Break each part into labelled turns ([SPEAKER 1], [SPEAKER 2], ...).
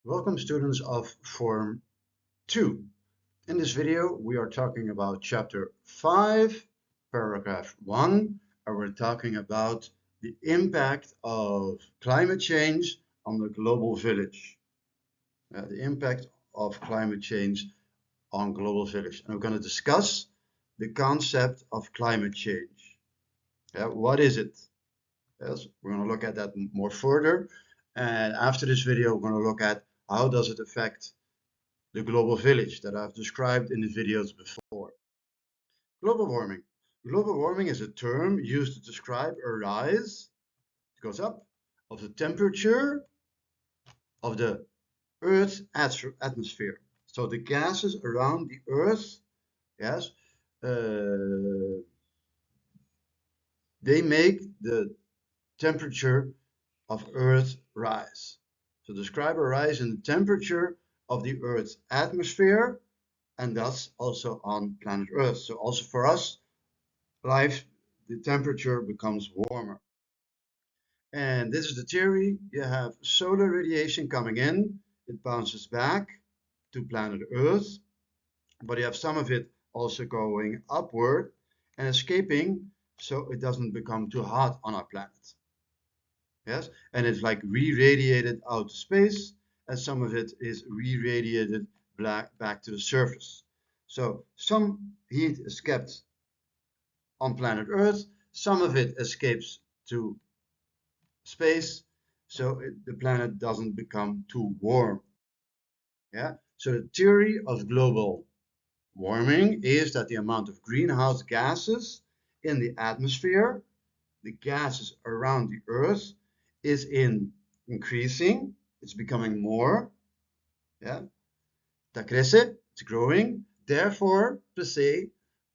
[SPEAKER 1] Welcome students of Form 2. In this video we are talking about chapter 5, paragraph 1, and we're talking about the impact of climate change on the global village. The impact of climate change on global village. And we're going to discuss the concept of climate change. What is it? Yes, we're going to look at that more further. And after this video, we're going to look at how does it affect the global village that I've described in the videos before. Global warming. Global warming is a term used to describe a rise, it goes up, of the temperature of the Earth's atmosphere. So the gases around the Earth, yes, they make the temperature of Earth rise. So describe a rise in the temperature of the Earth's atmosphere and thus also on planet Earth. So also for us, life, the temperature becomes warmer. And this is the theory. You have solar radiation coming in, it bounces back to planet Earth, but you have some of it also going upward and escaping so it doesn't become too hot on our planet. Yes, and it's like re-radiated out to space, and some of it is re-radiated back to the surface. So some heat is kept on planet Earth, some of it escapes to space, so the planet doesn't become too warm. Yeah. So the theory of global warming is that the amount of greenhouse gases in the atmosphere, the gases around the Earth, is increasing. It's becoming more. Yeah. Ta crece, it's growing. Therefore, per se,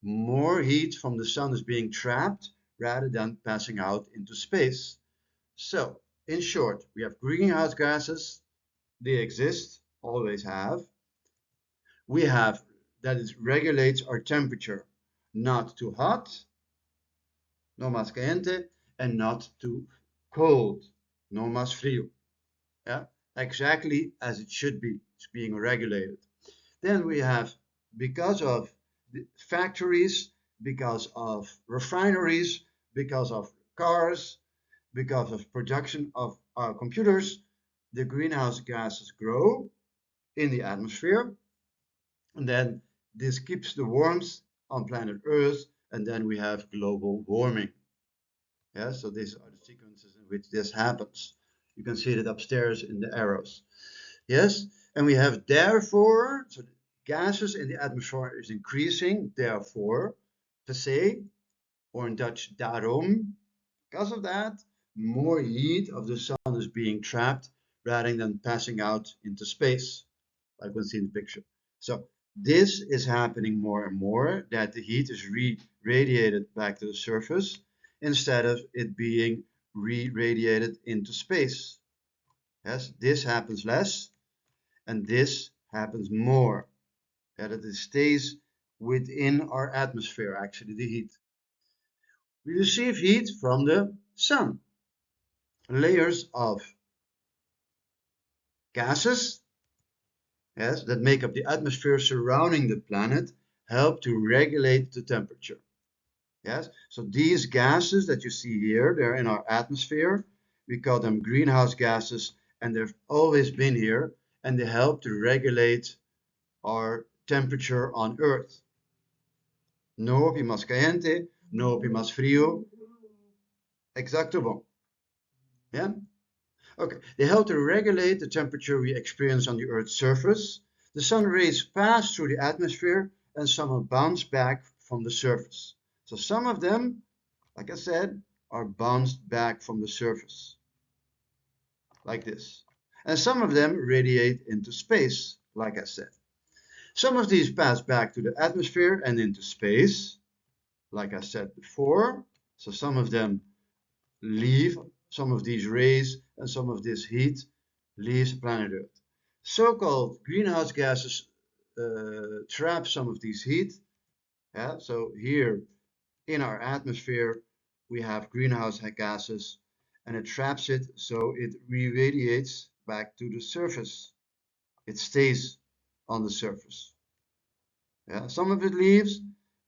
[SPEAKER 1] more heat from the sun is being trapped rather than passing out into space. So, in short, we have greenhouse gases, they exist, always have. We have that it regulates our temperature, not too hot, no más caliente, and not too cold, no más frío. Yeah, exactly as it should be, it's being regulated. Then we have, because of the factories, because of refineries, because of cars, because of production of our computers, the greenhouse gases grow in the atmosphere, and then this keeps the warmth on planet Earth, and then we have global warming. Yeah, so these are the sequences in which this happens. You can see it upstairs in the arrows. Yes, and we have therefore, so the gases in the atmosphere is increasing, therefore, per se, or in Dutch, daarom, because of that, more heat of the sun is being trapped rather than passing out into space, like we see in the picture. So this is happening more and more, that the heat is re-radiated back to the surface instead of it being re-radiated into space. Yes, this happens less and this happens more. That it stays within our atmosphere, actually, the heat. We receive heat from the sun. Layers of gases, yes, that make up the atmosphere surrounding the planet help to regulate the temperature. Yes, so these gases that you see here, they're in our atmosphere. We call them greenhouse gases, and they've always been here, and they help to regulate our temperature on Earth. No pi más caliente, no pi más frío. Exacto bom. Yeah? Okay, they help to regulate the temperature we experience on the Earth's surface. The sun rays pass through the atmosphere and some bounce back from the surface. So some of them, like I said, are bounced back from the surface, like this. And some of them radiate into space, like I said. Some of these pass back to the atmosphere and into space, like I said before. So some of them leave, some of these rays and some of this heat leaves planet Earth. So-called greenhouse gases trap some of these heat. Yeah, so here in our atmosphere we have greenhouse gases and it traps it so it re-radiates back to the surface. It stays on the surface. Yeah, some of it leaves,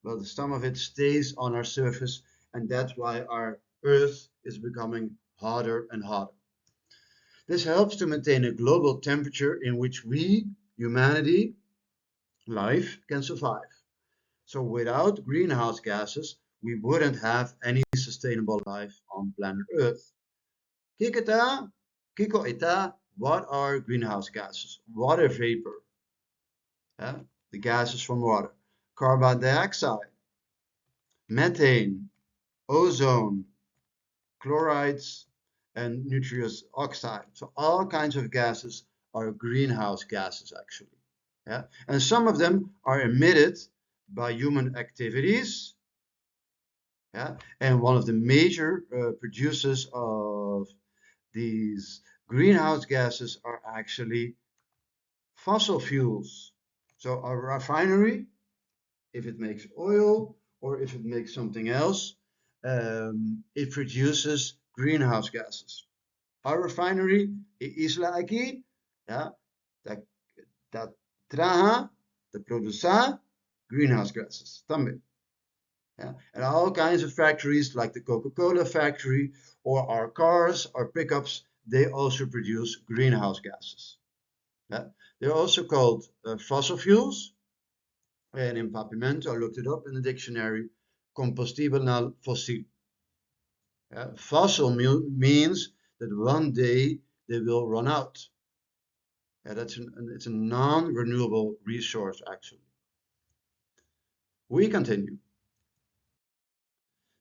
[SPEAKER 1] but some of it stays on our surface, and that's why our Earth is becoming hotter and hotter. This helps to maintain a global temperature in which we, humanity, life, can survive. So without greenhouse gases, we wouldn't have any sustainable life on planet Earth. Kikita, Kiko Ita, what are greenhouse gases? Water vapor, yeah? The gases from water. Carbon dioxide, methane, ozone, chlorides, and nitrous oxide. So all kinds of gases are greenhouse gases actually. Yeah? And some of them are emitted by human activities. Yeah? And one of the major producers of these greenhouse gases are actually fossil fuels. So a refinery, if it makes oil or if it makes something else, it produces greenhouse gases. Our refinery, isla aquí, yeah, that, that traja, that produce greenhouse gases también. Yeah? And all kinds of factories like the Coca-Cola factory or our cars, our pickups, they also produce greenhouse gases. Yeah? They're also called fossil fuels. And in Papimento, I looked it up in the dictionary, combustible fossil. Fossil means that one day they will run out. It's a non-renewable resource, actually. We continue.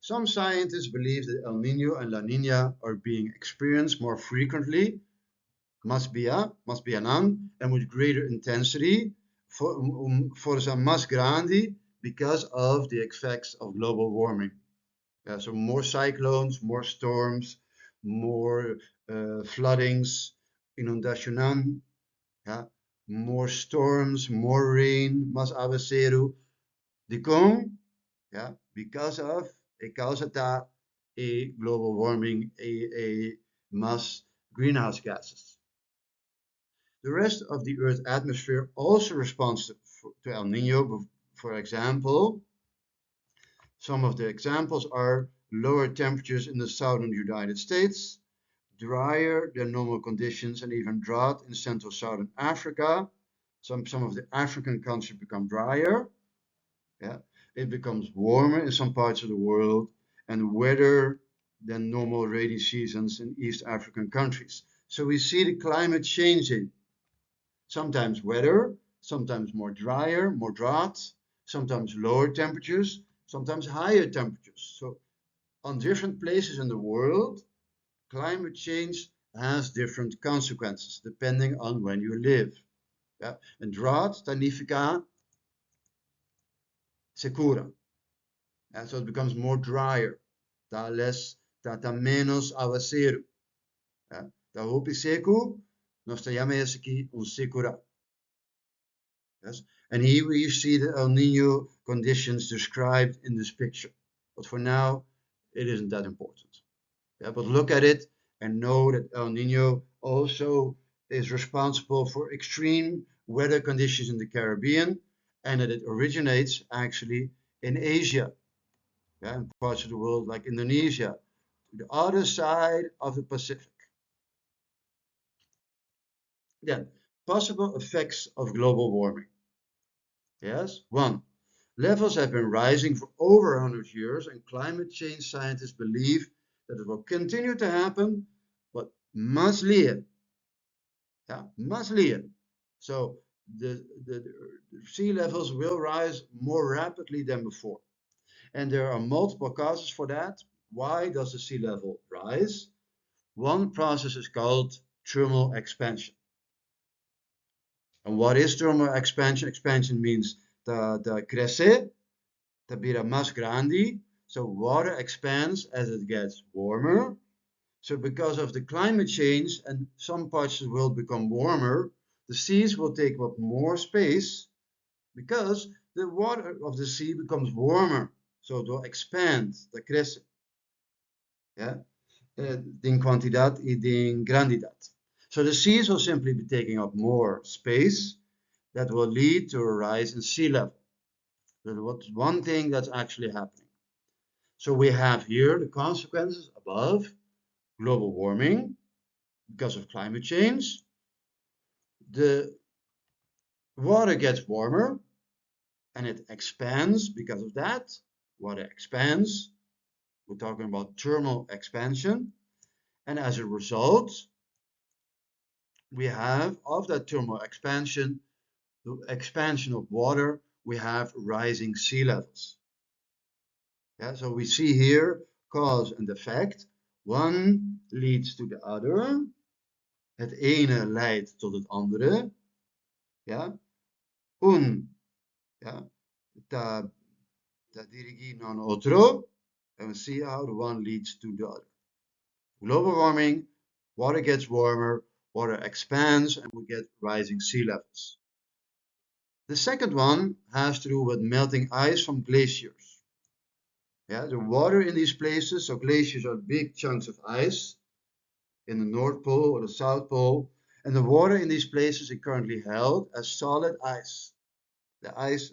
[SPEAKER 1] Some scientists believe that El Nino and La Nina are being experienced more frequently, más bien, and with greater intensity, forza más grande, because of the effects of global warming. So more cyclones, more storms, more floodings, inundacionan, yeah, more storms, more rain, más aguacero, yeah, because of a causata, a global warming, a mass greenhouse gases. The rest of the Earth's atmosphere also responds to El Nino. For example, some of the examples are lower temperatures in the southern United States, drier than normal conditions, and even drought in central southern Africa. Some of the African countries become drier. Yeah, it becomes warmer in some parts of the world and wetter than normal rainy seasons in East African countries. So we see the climate changing. Sometimes wetter, sometimes more drier, more drought, sometimes lower temperatures, sometimes higher temperatures. So on different places in the world, climate change has different consequences depending on when you live. Yeah? And drought significa secura. And so it becomes more drier. Está menos aguacero. Está hopi seco, nós chamamos aqui secura. Yes? And here we see the El Nino conditions described in this picture. But for now, it isn't that important. Yeah, but look at it and know that El Nino also is responsible for extreme weather conditions in the Caribbean and that it originates actually in Asia, yeah, in parts of the world like Indonesia, the other side of the Pacific. Then, possible effects of global warming. Yes, one, levels have been rising for over 100 years, and climate change scientists believe that it will continue to happen, but much later. Yeah, much later. So the sea levels will rise more rapidly than before. And there are multiple causes for that. Why does the sea level rise? One process is called thermal expansion. And what is thermal expansion? Expansion means the crece, the bira más grande. So water expands as it gets warmer. So because of the climate change and some parts of the world become warmer, the seas will take up more space because the water of the sea becomes warmer. So it will expand, the crece. Yeah? In quantidad y en grandidad. So the seas will simply be taking up more space that will lead to a rise in sea level. That's one thing that's actually happening. So we have here the consequences above: global warming because of climate change. The water gets warmer and it expands because of that. Water expands. We're talking about thermal expansion. And as a result, we have, of that thermal expansion, the expansion of water, we have rising sea levels. Yeah, so we see here cause and effect. One leads to the other. Het ene leidt tot het andere. Ja. Un, ja, ta dirigi non otro. And we see how the one leads to the other. Global warming, water gets warmer, water expands, and we get rising sea levels. The second one has to do with melting ice from glaciers. Yeah, the water in these places, so glaciers are big chunks of ice in the North Pole or the South Pole, and the water in these places is currently held as solid ice. The ice,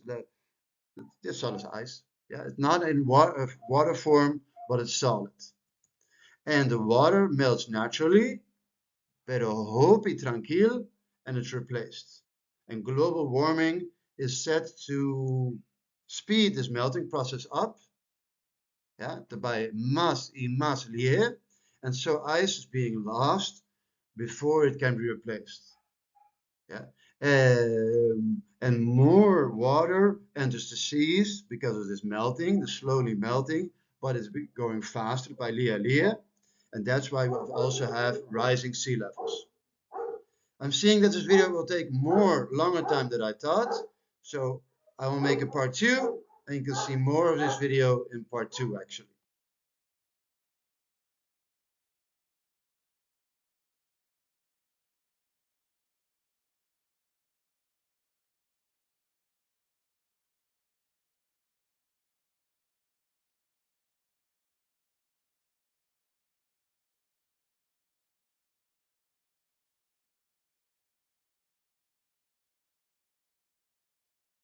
[SPEAKER 1] the solid ice. Yeah, it's not in water form, but it's solid. And the water melts naturally, pero hopi tranquil, and it's replaced. And global warming is set to speed this melting process up, yeah, by mass in mass lié, and so ice is being lost before it can be replaced. Yeah, and more water enters the seas because of this melting, the slowly melting, but it's going faster by lié, and that's why we also have rising sea levels. I'm seeing that this video will take longer time than I thought, so I will make a part 2, and you can see more of this video in part 2 actually.